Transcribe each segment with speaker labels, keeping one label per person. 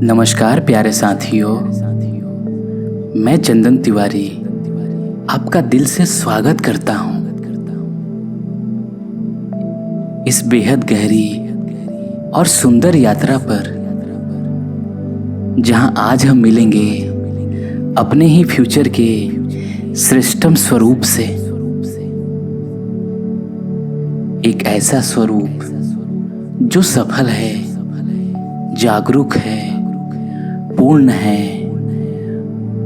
Speaker 1: नमस्कार प्यारे साथियों, मैं चंदन तिवारी आपका दिल से स्वागत करता हूं इस बेहद गहरी और सुंदर यात्रा पर, जहां आज हम मिलेंगे अपने ही फ्यूचर के श्रेष्ठतम स्वरूप से। एक ऐसा स्वरूप जो सफल है, जागरूक है, पूर्ण है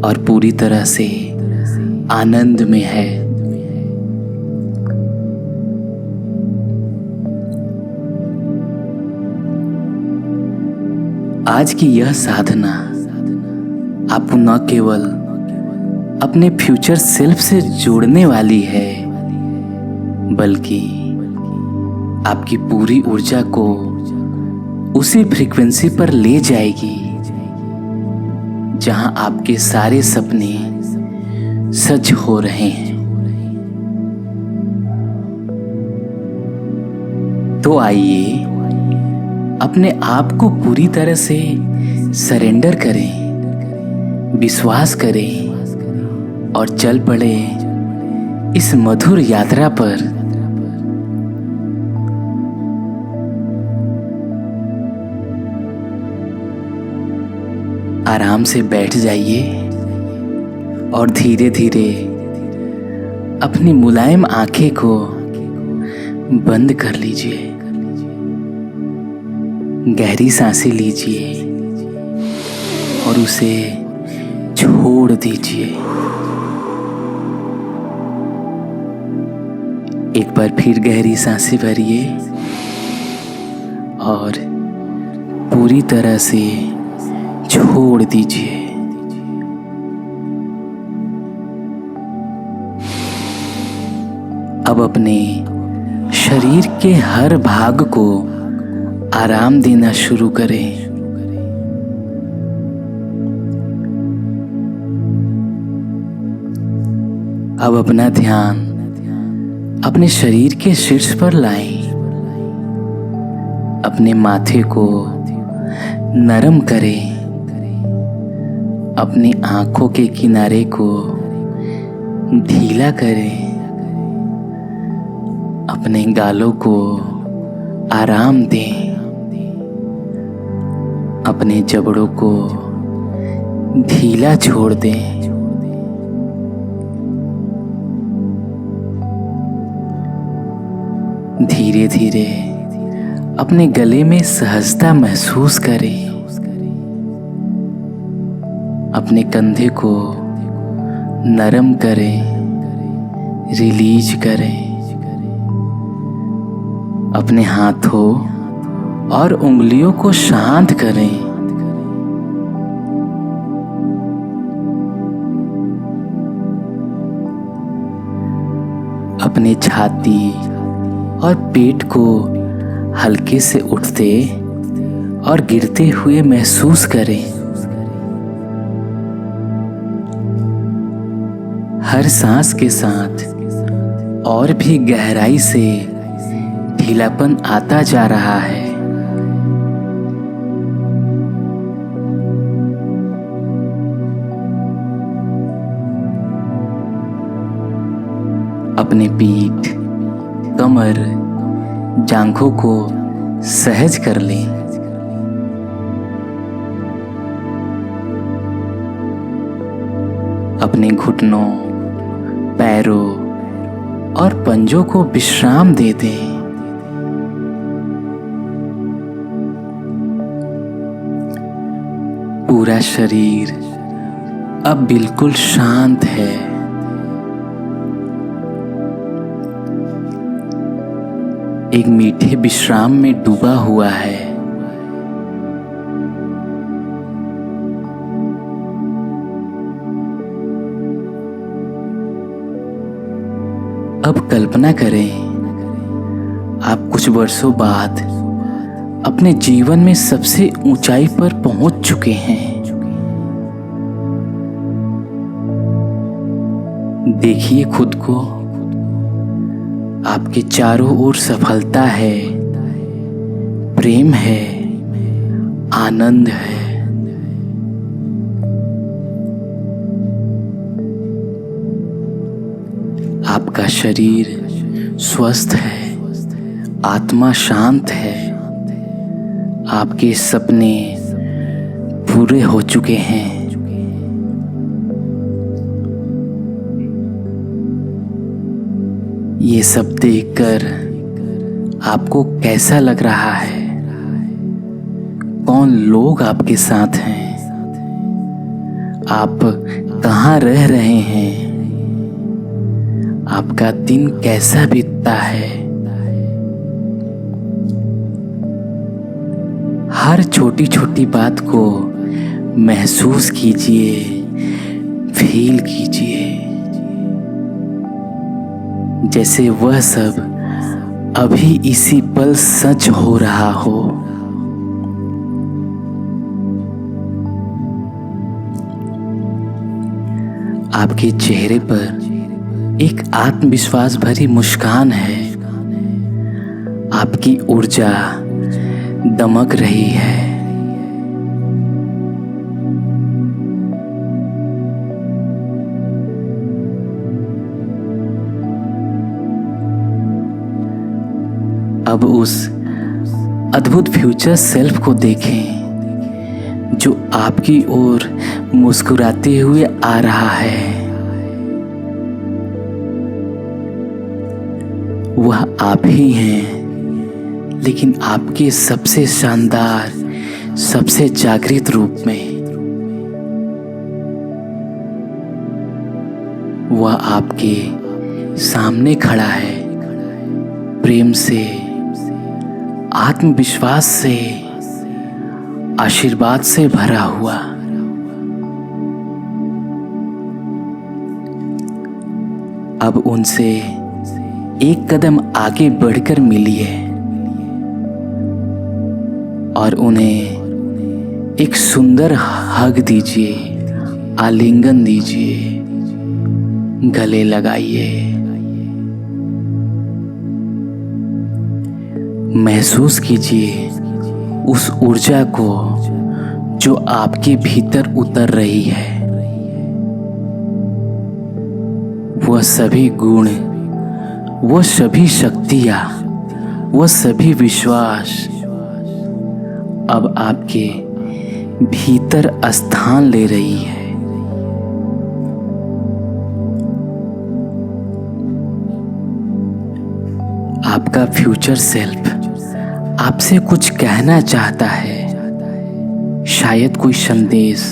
Speaker 1: और पूरी तरह से आनंद में है। आज की यह साधना आपको न केवल अपने फ्यूचर सेल्फ से जोड़ने वाली है, बल्कि आपकी पूरी ऊर्जा को उसी फ्रीक्वेंसी पर ले जाएगी जहां आपके सारे सपने सच हो रहे हैं। तो आइए अपने आप को पूरी तरह से सरेंडर करें, विश्वास करें और चल पड़े इस मधुर यात्रा पर। आराम से बैठ जाइए और धीरे धीरे अपनी मुलायम आंखें को बंद कर लीजिए। गहरी सांसें लीजिए और उसे छोड़ दीजिए। एक बार फिर गहरी सांसें भरिए और पूरी तरह से छोड़ दीजिए। अब अपने शरीर के हर भाग को आराम देना शुरू करें। अब अपना ध्यान अपने शरीर के शीर्ष पर लाएं। अपने माथे को नरम करें। अपनी आंखों के किनारे को ढीला करें। अपने गालों को आराम दें। अपने जबड़ों को ढीला छोड़ दें। धीरे धीरे अपने गले में सहजता महसूस करें। अपने कंधे को नरम करें, रिलीज करें। अपने हाथों और उंगलियों को शांत करें। अपने छाती और पेट को हल्के से उठते और गिरते हुए महसूस करें। हर सांस के साथ और भी गहराई से ढीलापन आता जा रहा है। अपने पीठ, कमर, जांघों को सहज कर लें। अपने घुटनों, पैरों और पंजों को विश्राम दे दें। पूरा शरीर अब बिल्कुल शांत है। एक मीठे विश्राम में डूबा हुआ है। अब कल्पना करें, आप कुछ वर्षों बाद अपने जीवन में सबसे ऊंचाई पर पहुंच चुके हैं। देखिए खुद को, आपके चारों ओर सफलता है, प्रेम है, आनंद है। आपका शरीर स्वस्थ है, आत्मा शांत है, आपके सपने पूरे हो चुके हैं। ये सब देखकर आपको कैसा लग रहा है? कौन लोग आपके साथ हैं? आप कहाँ रह रहे हैं? आपका दिन कैसा बीतता है? हर छोटी छोटी बात को महसूस कीजिए, फील कीजिए, जैसे वह सब अभी इसी पल सच हो रहा हो। आपके चेहरे पर एक आत्मविश्वास भरी मुस्कान है। आपकी ऊर्जा दमक रही है। अब उस अद्भुत फ्यूचर सेल्फ को देखें जो आपकी ओर मुस्कुराते हुए आ रहा है। वह आप ही हैं, लेकिन आपके सबसे शानदार, सबसे जागृत रूप में। वह आपके सामने खड़ा है, प्रेम से, आत्मविश्वास से, आशीर्वाद से भरा हुआ। अब उनसे एक कदम आगे बढ़कर मिलिए और उन्हें एक सुंदर हग दीजिए, आलिंगन दीजिए, गले लगाइए। महसूस कीजिए उस ऊर्जा को जो आपके भीतर उतर रही है। वह सभी गुण, वह सभी शक्तियाँ, वह सभी विश्वास अब आपके भीतर स्थान ले रही है। आपका फ्यूचर सेल्फ आपसे कुछ कहना चाहता है। शायद कोई संदेश,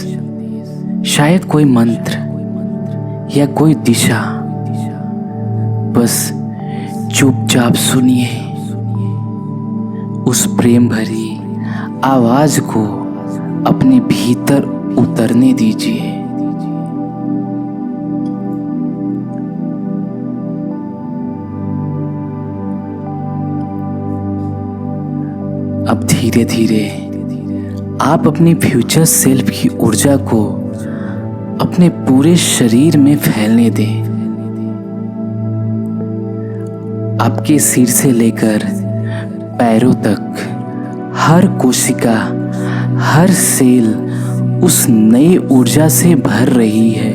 Speaker 1: शायद कोई मंत्र या कोई दिशा। बस चुपचाप सुनिए, उस प्रेम भरी आवाज को अपने भीतर उतरने दीजिए। अब धीरे धीरे आप अपने फ्यूचर सेल्फ की ऊर्जा को अपने पूरे शरीर में फैलने दें। आपके सिर से लेकर पैरों तक हर कोशिका, हर सेल उस नई ऊर्जा से भर रही है।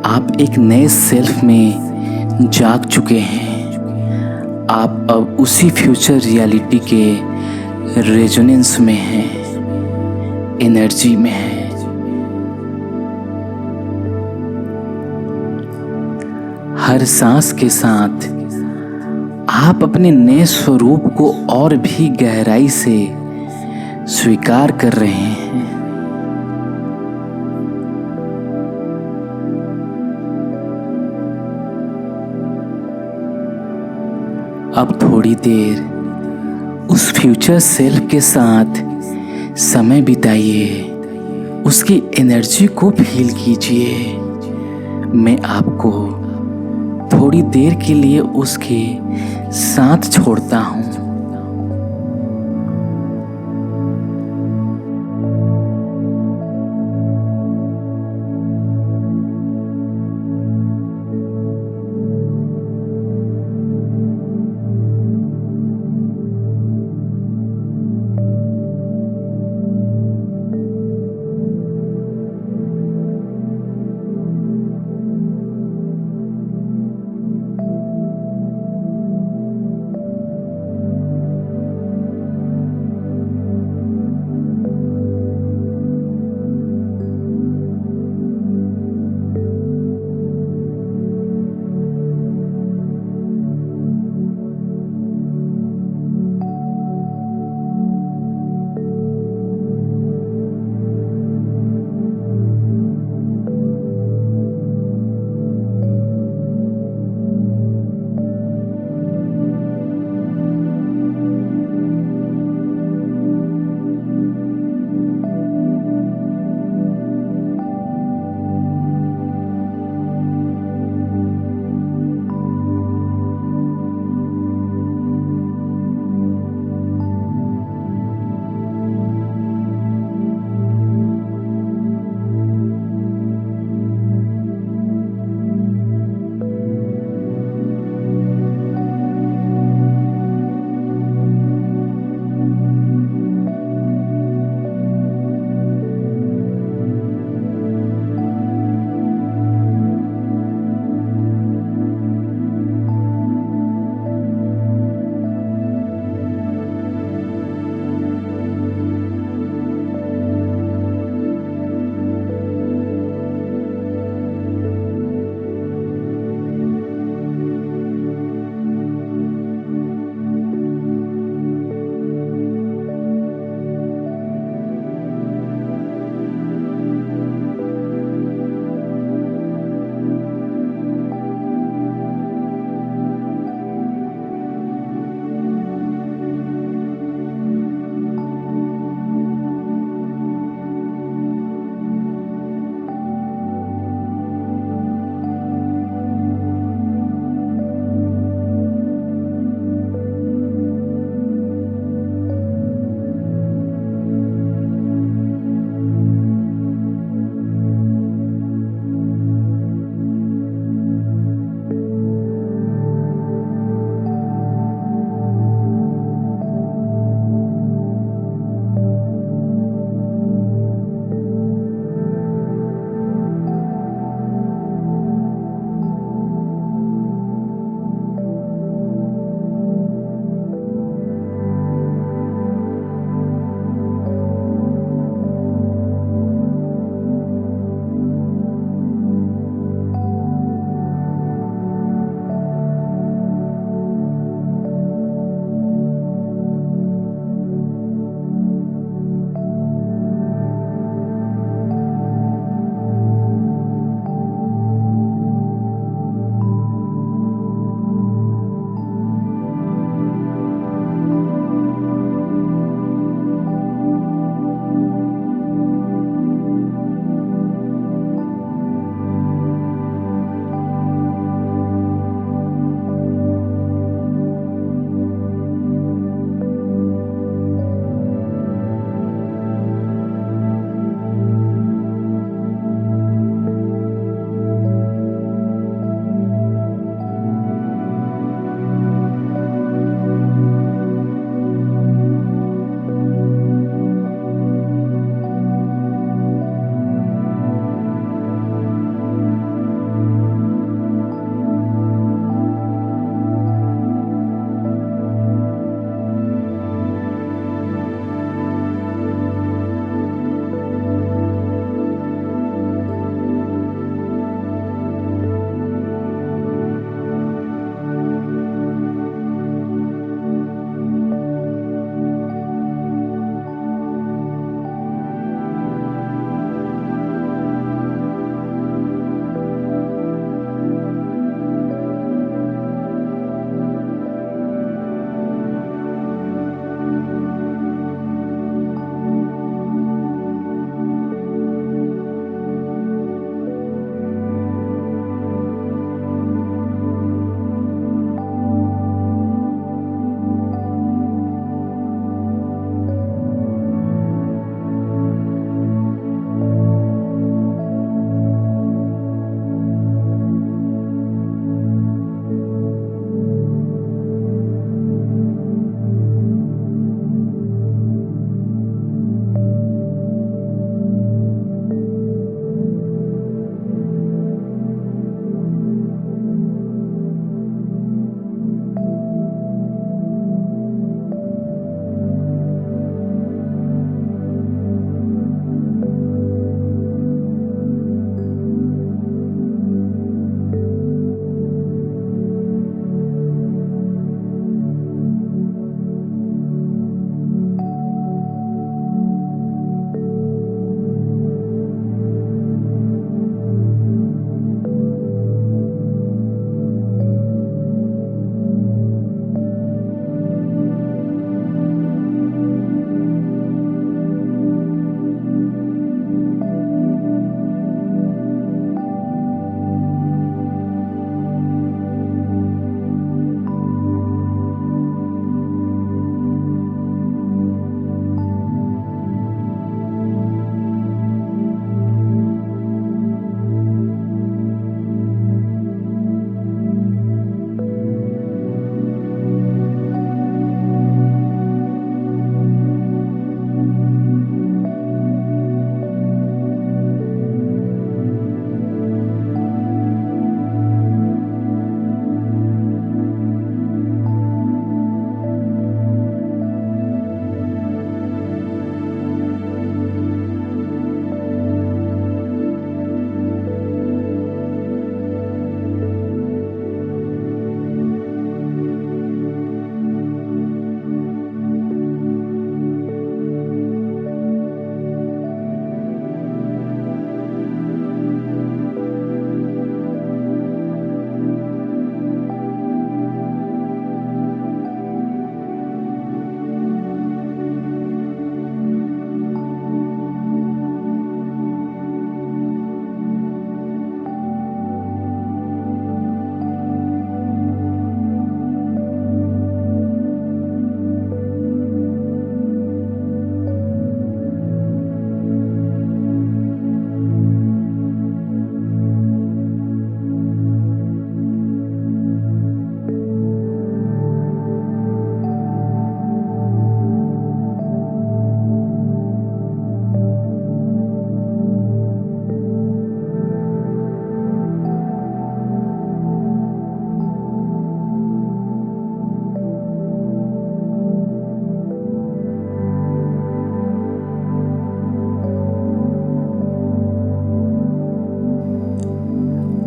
Speaker 1: आप एक नए सेल्फ में जाग चुके हैं। आप अब उसी फ्यूचर रियलिटी के रेजोनेंस में हैं, एनर्जी में हैं। हर सांस के साथ आप अपने नए स्वरूप को और भी गहराई से स्वीकार कर रहे हैं। अब थोड़ी देर उस फ्यूचर सेल्फ के साथ समय बिताइए, उसकी एनर्जी को फील कीजिए। मैं आपको थोड़ी देर के लिए उसके साथ छोड़ता हूँ।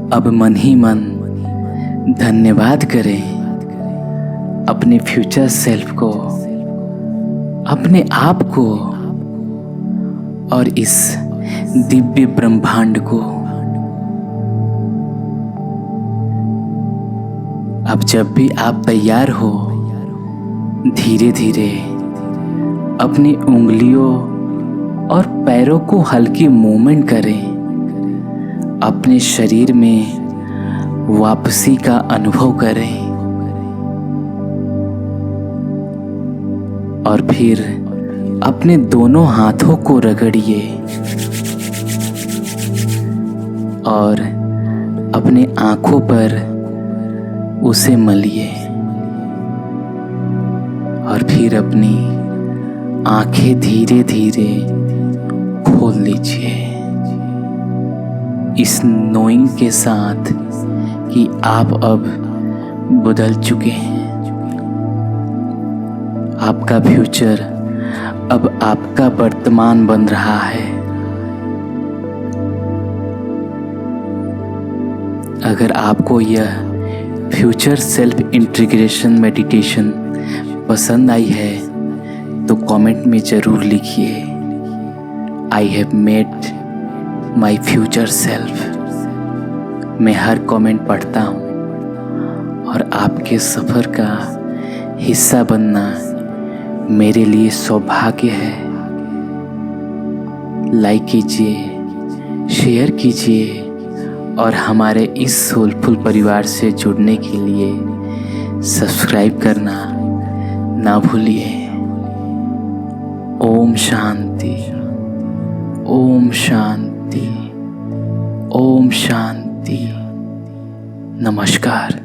Speaker 1: अब मन ही मन धन्यवाद करें अपने फ्यूचर सेल्फ को, अपने आप को और इस दिव्य ब्रह्मांड को। अब जब भी आप तैयार हो, धीरे धीरे अपनी उंगलियों और पैरों को हल्की मूवमेंट करें, अपने शरीर में वापसी का अनुभव करें और फिर अपने दोनों हाथों को रगड़िए और अपने आंखों पर उसे मलिए और फिर अपनी आंखें धीरे धीरे खोल लीजिए, इस नोइंग के साथ कि आप अब बदल चुके हैं। आपका फ्यूचर अब आपका वर्तमान बन रहा है। अगर आपको यह फ्यूचर सेल्फ इंटीग्रेशन मेडिटेशन पसंद आई है तो कमेंट में ज़रूर लिखिए, I have met my future self. मैं हर कमेंट पढ़ता हूँ और आपके सफ़र का हिस्सा बनना मेरे लिए सौभाग्य है। लाइक कीजिए, शेयर कीजिए और हमारे इस सोलफुल परिवार से जुड़ने के लिए सब्सक्राइब करना ना भूलिए। ओम शांति, ओम शांति, ओम शांति। नमस्कार।